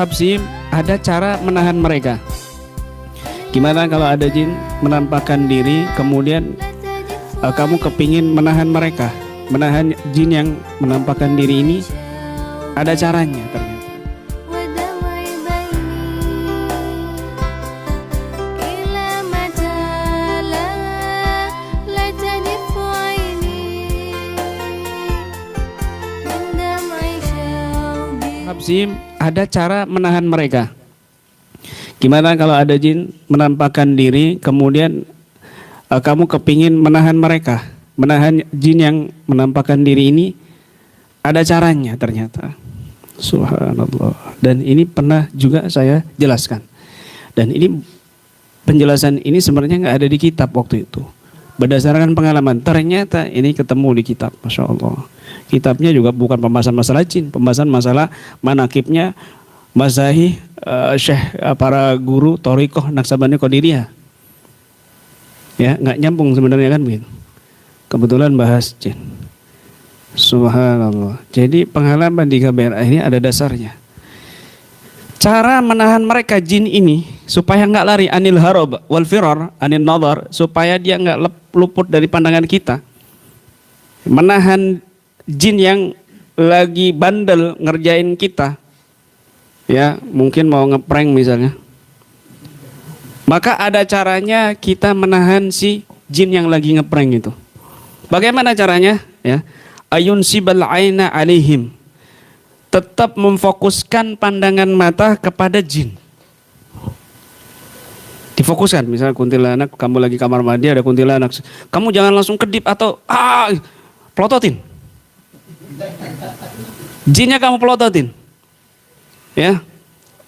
Habsim, ada cara menahan mereka. Gimana kalau ada jin menampakkan diri, kemudian kamu kepingin menahan mereka, menahan jin yang menampakkan diri ini, ada caranya ternyata. Habsim, ada cara menahan mereka. Gimana kalau ada jin menampakkan diri, kemudian kamu kepingin menahan mereka, menahan jin yang menampakkan diri ini, ada caranya ternyata. Subhanallah. Dan ini pernah juga saya jelaskan. Dan ini penjelasan ini sebenarnya nggak ada di kitab waktu itu. Berdasarkan pengalaman, ternyata ini ketemu di kitab, Masya Allah. Kitabnya juga bukan pembahasan masalah jin, pembahasan masalah manakibnya mazahih syekh para guru Thariqah Naqsabandi Qadiriyah. Ya, nggak nyambung sebenarnya kan begitu. Kebetulan bahas jin. Subhanallah. Jadi pengalaman di KBRA ini ada dasarnya. Cara menahan mereka jin ini supaya nggak lari anil harab wal firar anil nadhar, supaya dia nggak luput dari pandangan kita. Menahan jin yang lagi bandel ngerjain kita, ya mungkin mau ngeprank misalnya, maka ada caranya kita menahan si jin yang lagi ngeprank itu. Bagaimana caranya? Ya, ayun sibal aina alaihim, tetap memfokuskan pandangan mata kepada jin. Difokuskan, misalnya kuntilanak, kamu lagi kamar mandi ada kuntilanak, kamu jangan langsung kedip atau pelototin. Jinnya kamu pelototin. Ya.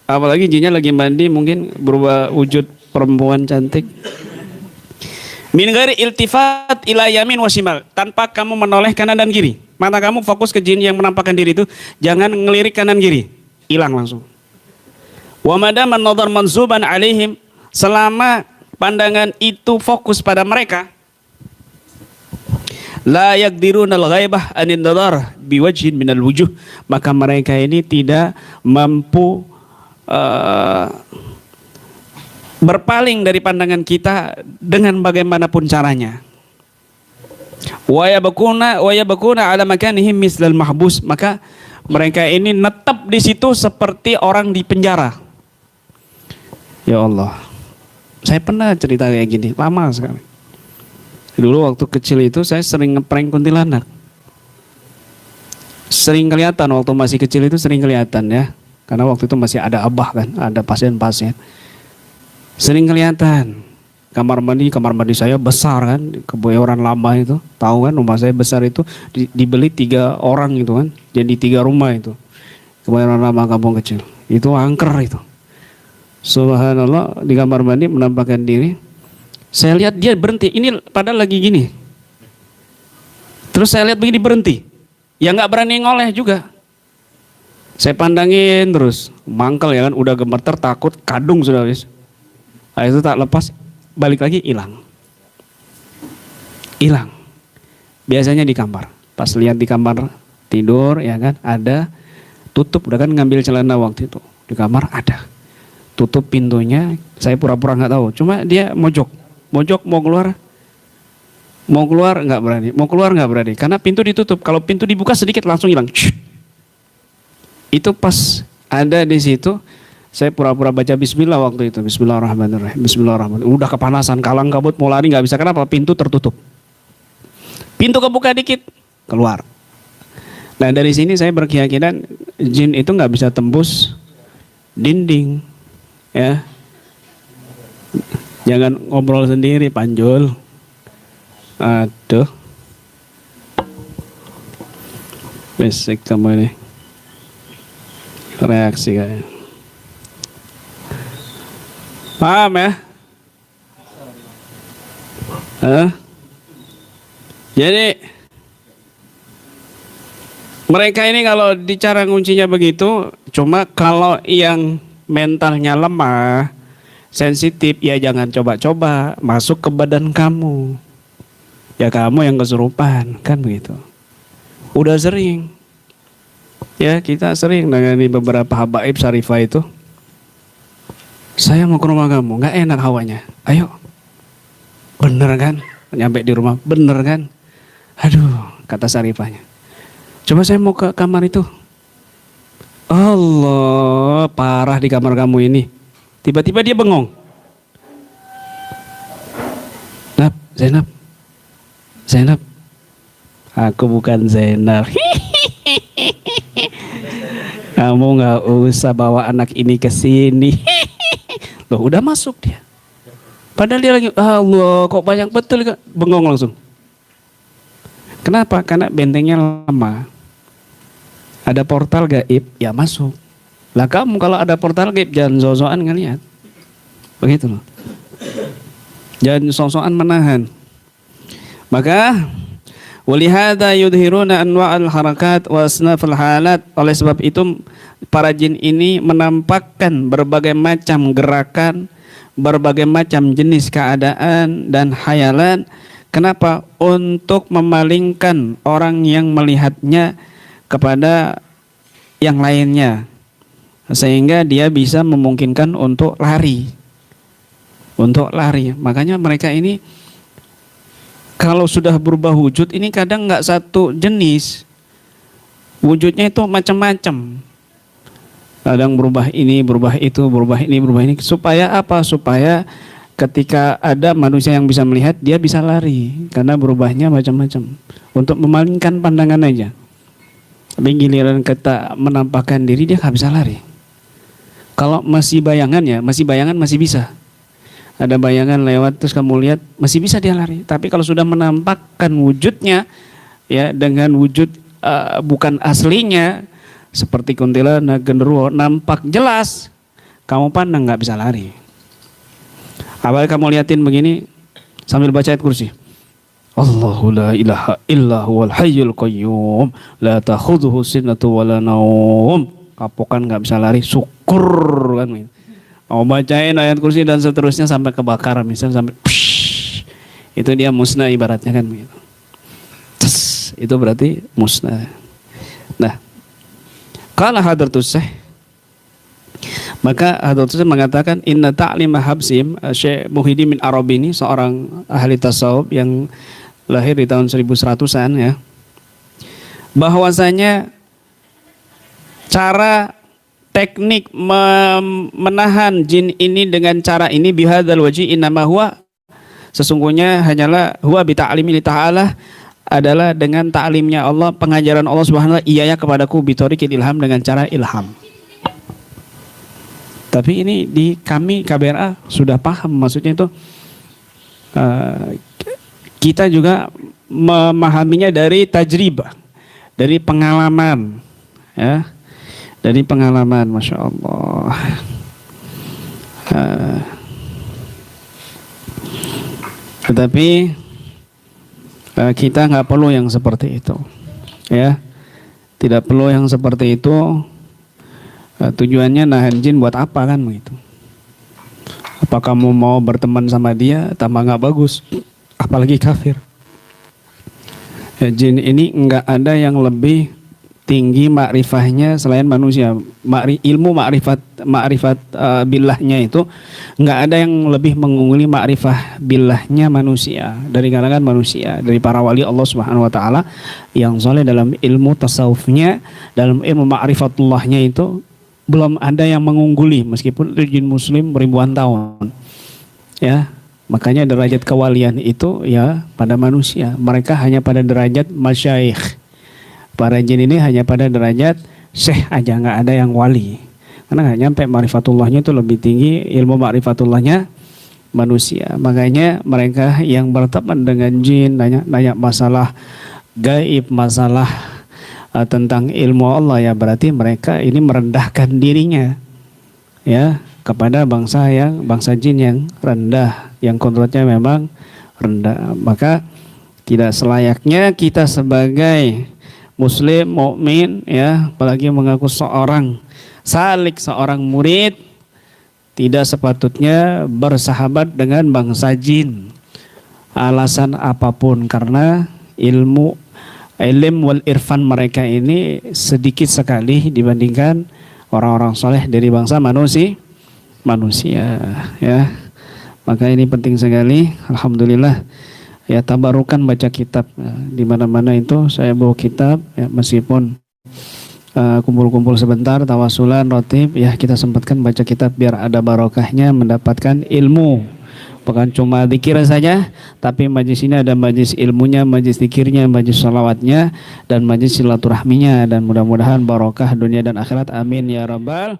Apalagi jinnya lagi mandi mungkin berubah wujud perempuan cantik. Min ghairi iltifat ila yamin wa shimal, tanpa kamu menoleh kanan dan kiri. Mata kamu fokus ke jin yang menampakkan diri itu, jangan ngelirik kanan kiri. Hilang langsung. Wa madam an-nadhar manzuban alaihim, selama pandangan itu fokus pada mereka, la yaqdiruna al-ghaibah anin nadhar biwajhin minal wujuh, maka mereka ini tidak mampu berpaling dari pandangan kita dengan bagaimanapun caranya. Wa yabquna ala makanihim mislal mahbus, maka mereka ini netap di situ seperti orang di penjara. Ya Allah, saya pernah cerita kayak gini, lama sekali. Dulu waktu kecil itu saya sering ngeprank kuntilanak. Sering kelihatan waktu masih kecil itu, sering kelihatan ya. Karena waktu itu masih ada abah kan, ada pasien-pasien. Sering kelihatan. Kamar mandi saya besar kan, Kebayoran Lama itu. Tahu kan rumah saya besar itu dibeli 3 orang gitu kan. Jadi 3 rumah itu. Kebayoran Lama kampung kecil. Itu angker itu. Subhanallah, di kamar mandi menampakkan diri. Saya lihat dia berhenti. Ini padahal lagi gini. Terus saya lihat begini berhenti. Ya nggak berani ngoleh juga. Saya pandangin terus, mangkel ya kan, udah gemeter, takut, kadung sudah wis. Nah, itu tak lepas, balik lagi hilang. Hilang. Biasanya di kamar. Pas lihat di kamar tidur ya kan, ada tutup, udah kan ngambil celana waktu itu. Di kamar ada. Tutup pintunya, saya pura-pura nggak tahu. Cuma dia mojok mau keluar nggak berani, karena pintu ditutup. Kalau pintu dibuka sedikit langsung hilang. Itu pas ada di situ, saya pura-pura baca Bismillah waktu itu. Bismillahirrahmanirrahim. Udah kepanasan, kalang kabut, mau lari nggak bisa. Kenapa? Pintu tertutup. Pintu kebuka dikit, keluar. Nah dari sini saya berkeyakinan jin itu nggak bisa tembus dinding, ya. Jangan ngobrol sendiri, Panjul. Aduh. Besek kamu ini. Reaksi kayaknya. Paham ya? Jadi mereka ini kalau bicara kuncinya begitu, cuma kalau yang mentalnya lemah, sensitif, ya jangan coba-coba masuk ke badan kamu. Ya kamu yang kesurupan, kan begitu. Udah sering. Ya, kita sering nangani beberapa habaib syarifah itu. Saya mau ke rumah kamu, nggak enak hawanya. Ayo. Bener kan? Nyampe di rumah, bener kan? Aduh, kata syarifahnya. Coba saya mau ke kamar itu. Allah, parah di kamar kamu ini. Tiba-tiba dia bengong. Zainab. Zainab. Aku bukan Zainab. Kamu nggak usah bawa anak ini ke sini. Loh, udah masuk dia. Padahal dia lagi, Allah, kok banyak betul, bengong langsung. Kenapa? Karena bentengnya lama. Ada portal gaib, ya masuk. Lah kamu kalau ada portal gaib jangan sosokan ngeliat. Begitu loh. Jangan sosokan menahan. Maka walihada yudhiruna anwa'al harakat wa asnafal halat. Oleh sebab itu para jin ini menampakkan berbagai macam gerakan, berbagai macam jenis keadaan dan khayalan. Kenapa? Untuk memalingkan orang yang melihatnya kepada yang lainnya, sehingga dia bisa memungkinkan untuk lari. Untuk lari. Makanya mereka ini kalau sudah berubah wujud ini kadang nggak satu jenis. Wujudnya itu macam-macam. Kadang berubah ini, berubah itu, berubah ini, berubah ini. Supaya apa? Supaya ketika ada manusia yang bisa melihat, dia bisa lari. Karena berubahnya macam-macam. Untuk memalingkan pandangan aja. Tapi giliran kita menampakkan diri, dia nggak bisa lari. Kalau masih bayangan ya, masih bayangan masih bisa. Ada bayangan lewat terus kamu lihat, masih bisa dia lari. Tapi kalau sudah menampakkan wujudnya, ya dengan wujud bukan aslinya, seperti kuntilanak, genderuwo, nampak jelas, kamu pandang nggak bisa lari. Apalagi kamu liatin begini sambil baca ayat kursi. Allahu la ilaha illa huwal hayyul qayyum la ta'khudhuhu sinatun wala naum. Kapokan nggak bisa lari, syukur kan. Mau bacain ayat kursi dan seterusnya sampai kebakaran, misalnya sampai psh, itu dia musnah ibaratnya kan begitu. Itu berarti musnah. Nah, qala hadratus syekh, maka hadratus syekh mengatakan inna ta'lima habsim. Syekh Muhyiddin bin Arabi ini seorang ahli tasawuf yang lahir di tahun 1100-an ya. Bahwasanya cara teknik menahan jin ini dengan cara ini bihadzal wajhi innama huwa, sesungguhnya hanyalah huwa bi ta'limi ta'ala, adalah dengan ta'limnya Allah, pengajaran Allah Subhanahu wa taala, iyaya kepadaku bitoriqil ilham, dengan cara ilham. Tapi ini di kami KBRA sudah paham, maksudnya itu kita juga memahaminya dari tajribah, dari pengalaman ya, dari pengalaman, Masya Allah. Tetapi kita nggak perlu yang seperti itu ya, tidak perlu yang seperti itu. Tujuannya nahan jin buat apa kan begitu? Apa kamu mau berteman sama dia tambah nggak bagus, apalagi kafir ya. Jin ini nggak ada yang lebih tinggi makrifahnya selain manusia. Ilmu makrifat billahnya itu nggak ada yang lebih mengungguli makrifah billahnya manusia, dari kalangan manusia, dari para wali Allah Subhanahu wa taala yang soleh dalam ilmu tasawufnya, dalam ilmu makrifatullahnya itu belum ada yang mengungguli, meskipun itu jin muslim ribuan tahun ya. Makanya derajat kewalian itu ya pada manusia, mereka hanya pada derajat masyayikh. Para jin ini hanya pada derajat syekh aja, nggak ada yang wali, karena nggak nyampe makrifatullahnya itu lebih tinggi ilmu makrifatullahnya manusia. Makanya mereka yang berteman dengan jin, nanya masalah gaib, masalah tentang ilmu Allah, ya berarti mereka ini merendahkan dirinya ya kepada bangsa jin yang rendah, yang kodratnya memang rendah. Maka tidak selayaknya kita sebagai muslim mukmin ya, apalagi mengaku seorang salik, seorang murid, tidak sepatutnya bersahabat dengan bangsa jin alasan apapun, karena ilmu ilm wal irfan mereka ini sedikit sekali dibandingkan orang-orang soleh dari bangsa manusia ya. Maka ini penting sekali. Alhamdulillah ya, tabarukan baca kitab. Di mana-mana itu saya bawa kitab ya, meskipun kumpul-kumpul sebentar, tawasulan, rotib ya, kita sempatkan baca kitab biar ada barokahnya, mendapatkan ilmu. Bukan cuma zikir saja, tapi majlis ini ada majlis ilmunya, majlis zikirnya, majlis salawatnya, dan majlis silaturahminya. Dan mudah-mudahan barokah dunia dan akhirat. Amin ya rabbal